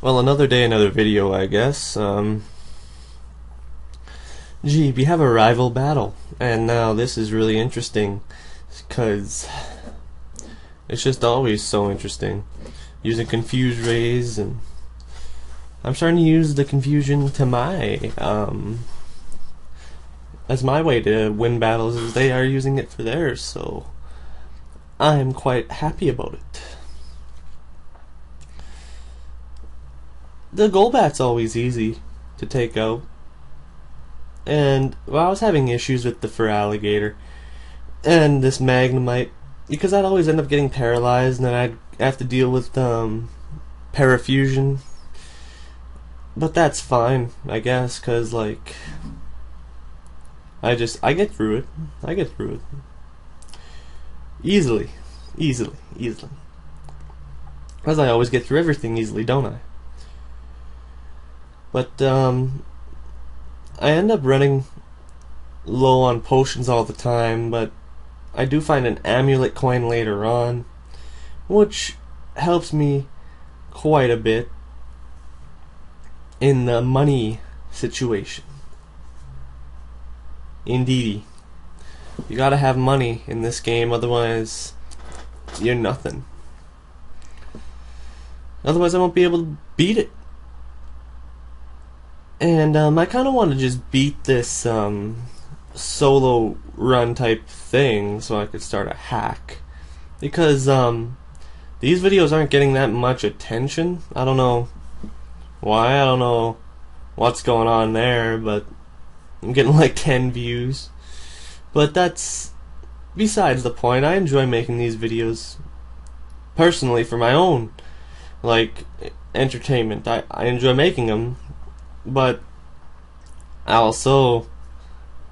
Well, another day, another video, I guess. Gee, we have a rival battle, and now this is really interesting, because it's just always so interesting. Using confused rays, and I'm starting to use the confusion to my, as my way to win battles, as they are using it for theirs, so I'm quite happy about it. The Golbat's always easy to take out. And, well, I was having issues with the Feraligatr and this Magnemite, because I'd always end up getting paralyzed, and then I'd have to deal with Parafusion. But that's fine, I guess, because, like, I get through it. I get through it. Easily. As I always get through everything easily, don't I? But, I end up running low on potions all the time, but I do find an amulet coin later on, which helps me quite a bit in the money situation. Indeedy. You gotta have money in this game, otherwise you're nothing. Otherwise I won't be able to beat it. And I kind of want to just beat this solo run type thing so I could start a hack, because these videos aren't getting that much attention. I don't know why, I don't know what's going on there, but I'm getting like 10 views. But that's besides the point. I enjoy making these videos personally for my own, like, entertainment. I enjoy making them. But I also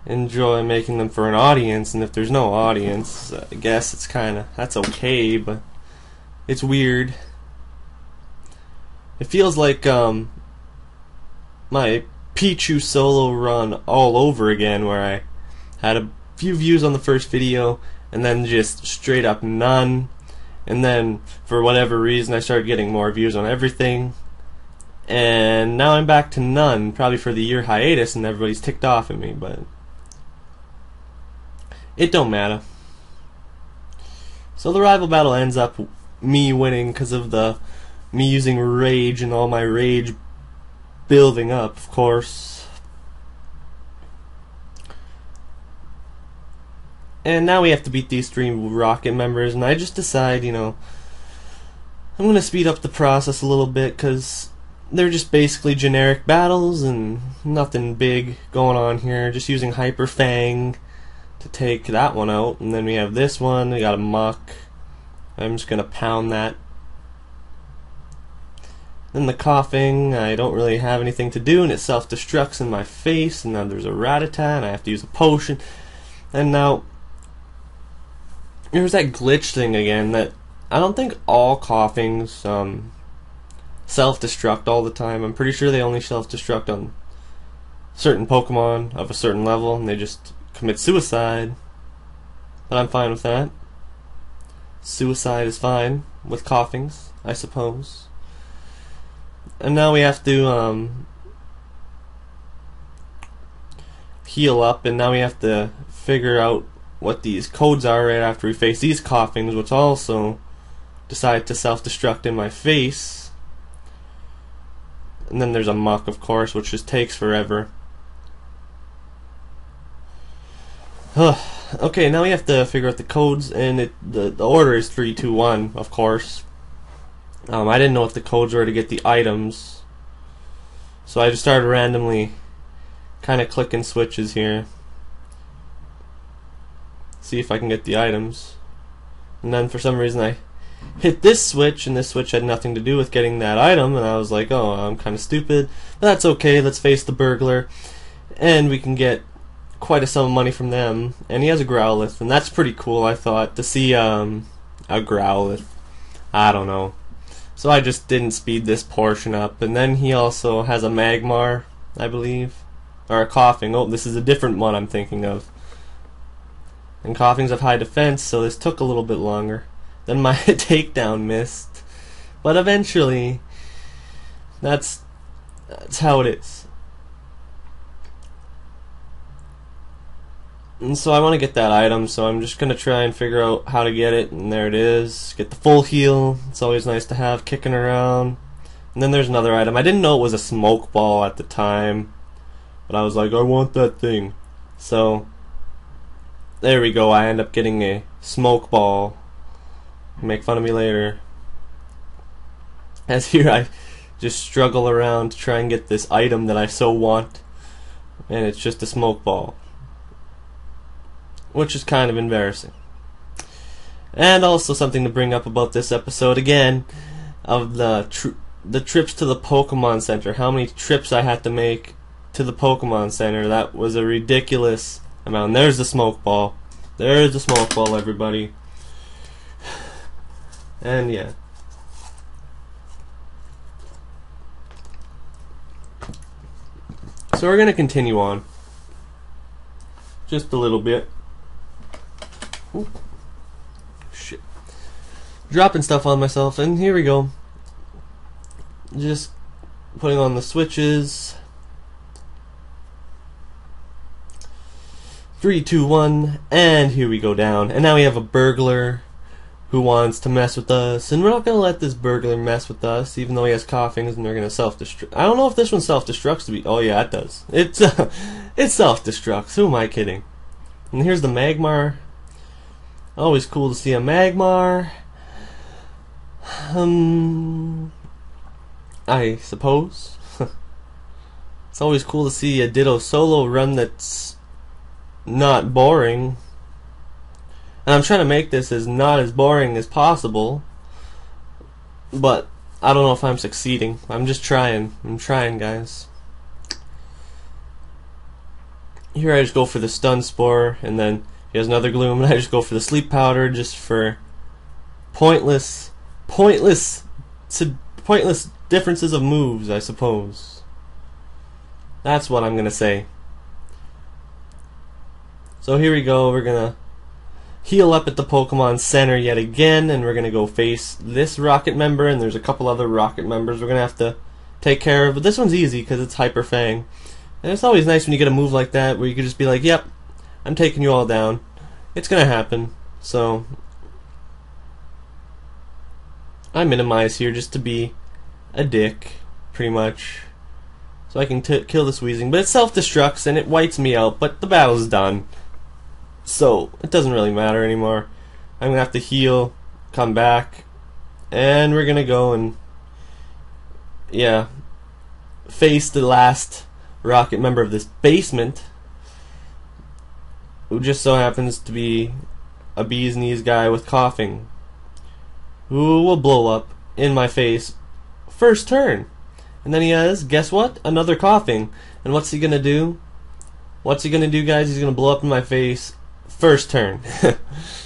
enjoy making them for an audience, and if there's no audience, I guess it's that's okay, but it's weird. It feels like my Pichu solo run all over again, where I had a few views on the first video, and then just straight up none, and then for whatever reason I started getting more views on everything. And now I'm back to none, probably for the year hiatus, and everybody's ticked off at me, but it don't matter. So the rival battle ends up me winning because of me using rage and all my rage building up, of course. And now we have to beat these 3 Rocket members, and I just decide, I'm going to speed up the process a little bit, because they're just basically generic battles and nothing big going on here. Just using Hyper Fang to take that one out, and then we have this one. We got a Muck. I'm just gonna pound that. Then the Coughing, I don't really have anything to do, and it self-destructs in my face. And now there's a Rattata, and I have to use a potion. And now there's that glitch thing again. That I don't think all Coughings self-destruct all the time. I'm pretty sure they only self-destruct on certain Pokemon of a certain level, and they just commit suicide. But I'm fine with that. Suicide is fine with Coughings, I suppose. And now we have to heal up, and now we have to figure out what these codes are right after we face these Coughings, which also decide to self-destruct in my face. And then there's a Muck, of course, which just takes forever. Okay, now we have to figure out the codes, and the order is 3, 2, 1, of course. I didn't know what the codes were to get the items, so I just started randomly kind of clicking switches here. See if I can get the items. And then for some reason I hit this switch, and this switch had nothing to do with getting that item, and I was like, oh, I'm kind of stupid. But that's okay, let's face the burglar, and we can get quite a sum of money from them. And he has a Growlithe, and that's pretty cool, I thought, to see a Growlithe. I don't know. So I just didn't speed this portion up. And then he also has a Magmar, I believe, or a Coughing. Oh, this is a different one I'm thinking of. And Coughings have high defense, so this took a little bit longer. Then my takedown missed. But eventually, That's how it is. And so I want to get that item, so I'm just going to try and figure out how to get it, and there it is. Get the full heal. It's always nice to have kicking around. And then there's another item. I didn't know it was a smoke ball at the time, but I was like, I want that thing. So there we go. I end up getting a smoke ball. Make fun of me later. As here I just struggle around to try and get this item that I so want, and it's just a smoke ball, which is kind of embarrassing. And also something to bring up about this episode again, of the trips to the Pokemon Center. How many trips I had to make to the Pokemon Center. That was a ridiculous amount. And there's the smoke ball. There's the smoke ball, everybody. And yeah. So we're going to continue on. Just a little bit. Ooh. Shit. Dropping stuff on myself, and here we go. Just putting on the switches. 3, 2, 1, and here we go down. And now we have a burglar who wants to mess with us, and we're not going to let this burglar mess with us, even though he has coughings, and they're going to self-destruct. I don't know if this one self-destructs to be. Oh yeah, it does. It self-destructs. Who am I kidding? And here's the Magmar. Always cool to see a Magmar. I suppose. It's always cool to see a Ditto solo run that's not boring. And I'm trying to make this as not as boring as possible, but I don't know if I'm succeeding. I'm just trying. I'm trying, guys. Here I just go for the stun spore, and then he has another gloom, and I just go for the sleep powder just for pointless differences of moves, I suppose. That's what I'm gonna say. So here we go. We're gonna heal up at the Pokemon Center yet again, and we're gonna go face this Rocket member, and there's a couple other Rocket members we're gonna have to take care of, but this one's easy because it's Hyper Fang. And it's always nice when you get a move like that where you can just be like, yep, I'm taking you all down. It's gonna happen. So I minimize here just to be a dick, pretty much, so I can kill this Weezing. But it self-destructs and it wipes me out, but the battle's done, so it doesn't really matter anymore. I'm gonna have to heal, come back, and we're gonna go and face the last Rocket member of this basement, who just so happens to be a bee's knees guy with coughing, who will blow up in my face first turn. And then he has, guess what? Another coughing. And what's he gonna do? What's he gonna do, guys? He's gonna blow up in my face first turn.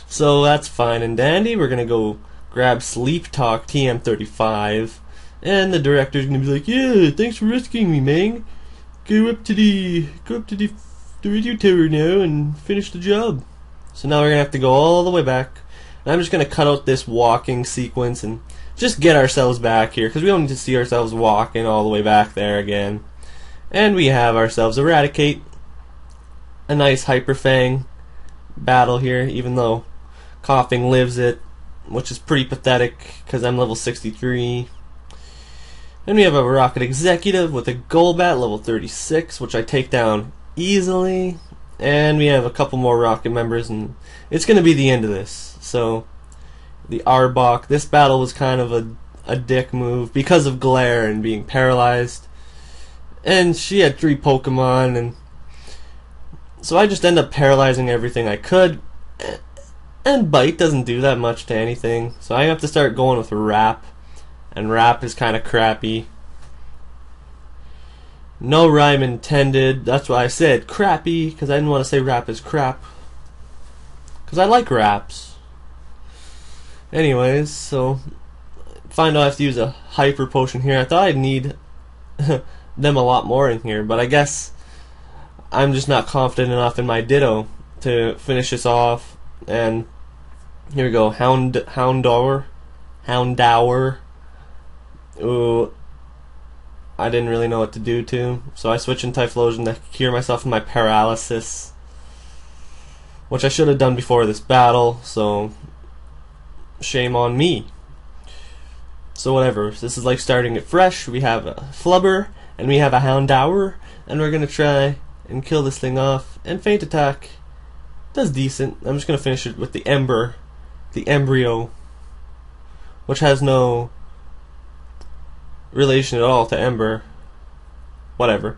So that's fine and dandy. We're gonna go grab Sleep Talk TM35, and the director's gonna be like, yeah, thanks for rescuing me, man. Go up to the radio tower now and finish the job. So now we're gonna have to go all the way back. And I'm just gonna cut out this walking sequence and just get ourselves back here, because we don't need to see ourselves walking all the way back there again. And we have ourselves Eradicate. A nice Hyper Fang battle here, even though coughing lives it, which is pretty pathetic because I'm level 63. Then we have a Rocket Executive with a Golbat, level 36, which I take down easily. And we have a couple more Rocket members, and it's going to be the end of this. So, the Arbok. This battle was kind of a dick move because of glare and being paralyzed. And she had 3 Pokemon, and so I just end up paralyzing everything I could. And Bite doesn't do that much to anything, so I have to start going with Wrap. And Wrap is kind of crappy. No rhyme intended. That's why I said crappy, because I didn't want to say Wrap is crap, because I like Wraps. Anyways, so find out I have to use a Hyper Potion here. I thought I'd need them a lot more in here, but I guess I'm just not confident enough in my Ditto to finish this off. And here we go, Houndour. Ooh, I didn't really know what to do to, so I switched in Typhlosion to cure myself of my paralysis, which I should have done before this battle, so shame on me. So whatever, this is like starting it fresh. We have a Flubber, and we have a Houndour, and we're gonna try and kill this thing off, and Feint Attack does decent. I'm just gonna finish it with the Ember, the Embryo, which has no relation at all to Ember. Whatever.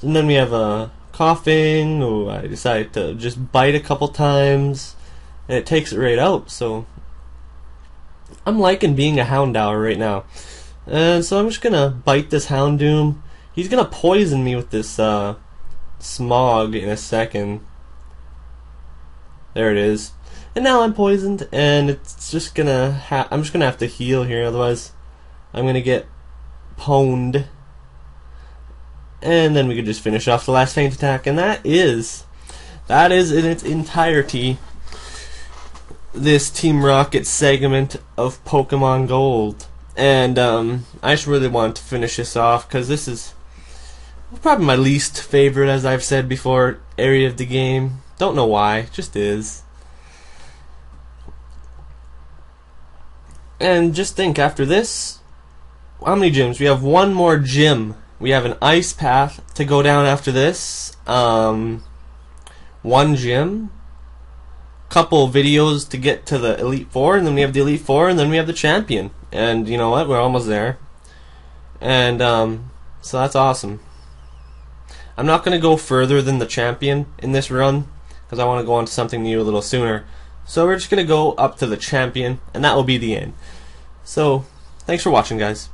And then we have a Coughing. Oh, I decided to just bite a couple times, and it takes it right out. So I'm liking being a Houndour right now. And so I'm just gonna bite this Houndoom. He's gonna poison me with this Smog in a second. There it is. And now I'm poisoned, and it's just gonna I'm just gonna have to heal here, otherwise I'm gonna get pwned. And then we could just finish off the last Feint Attack, and that is in its entirety this Team Rocket segment of Pokemon Gold. And I just really wanted to finish this off because this is probably my least favorite, as I've said before, area of the game. Don't know why, just is. And just think, after this, how many gyms? We have one more gym. We have an ice path to go down after this. One gym. Couple videos to get to the Elite Four, and then we have the Elite Four, and then we have the Champion. And you know what? We're almost there. And so that's awesome. I'm not going to go further than the Champion in this run, because I want to go on to something new a little sooner. So we're just going to go up to the Champion, and that will be the end. So, thanks for watching, guys.